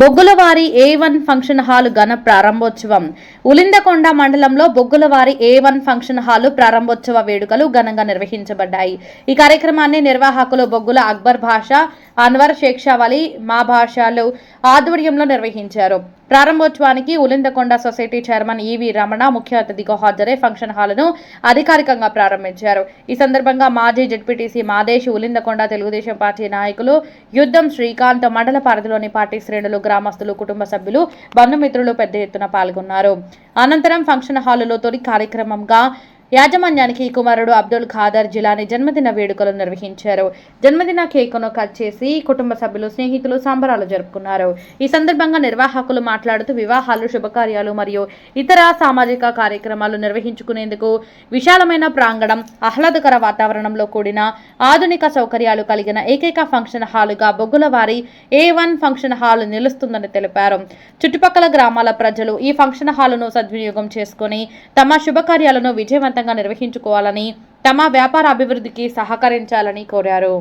బొగ్గులవారి A1 function hall ఘన ప్రారంభోత్సవం. ఉలిందకొండ మండలంలో బొగ్గులవారి A1 ఫంక్షన్ హాల్ ప్రారంభోత్సవ వేడుకలు ఘనంగా నిర్వహించబడ్డాయి. ఈ కార్యక్రమాన్ని నిర్వాహకులు బొగ్గుల అక్బర్ భాషా, అన్వర్ షేక్షావలి మా భాషలు ఆధ్వర్యంలో నిర్వహించారు. ప్రారంభోత్సవానికి ఉలిందకొండ సొసైటీ చైర్మన్ ఈవి రమణ ముఖ్య అతిథిగా హాజరై ఫంక్షన్ హాల్ను అధికారికంగా ప్రారంభించారు. ఈ సందర్భంగా మాజీ జెడ్పీటీసీ మాదేశ్, ఉలిందకొండ తెలుగుదేశం పార్టీ నాయకులు యుద్ధం శ్రీకాంత్, మండల పరిధిలోని పార్టీ శ్రేణులు, గ్రామస్తులు, కుటుంబ సభ్యులు, బంధుమిత్రులు పెద్ద ఎత్తున పాల్గొన్నారు. అనంతరం ఫంక్షన్ హాలులో తొలి కార్యక్రమంగా యాజమాన్యానికి కుమారుడు అబ్దుల్ ఖాదర్ జిలానీ జన్మదిన వేడుకలు నిర్వహించారు. జన్మదిన కేకును కట్ చేసి కుటుంబ సభ్యులు, స్నేహితులు సంబరాలు జరుపుకున్నారు. ఈ సందర్భంగా నిర్వాహకులు మాట్లాడుతూ వివాహాలు, శుభకార్యాలు మరియు ఇతర సామాజిక కార్యక్రమాలు నిర్వహించుకునేందుకు విశాలమైన ప్రాంగణం, ఆహ్లాదకర వాతావరణంలో కూడిన ఆధునిక సౌకర్యాలు కలిగిన ఏకైక ఫంక్షన్ హాలుగా బొగ్గులవారి A1 ఫంక్షన్ హాల్ నిలుస్తుందని తెలిపారు. చుట్టుపక్కల గ్రామాల ప్రజలు ఈ ఫంక్షన్ హాలును సద్వినియోగం చేసుకుని తమ శుభకార్యాలను విజయవంతంగా నిర్వహించుకోవాలని, తమ వ్యాపార అభివృద్ధికి సహకరించాలని కోరారు.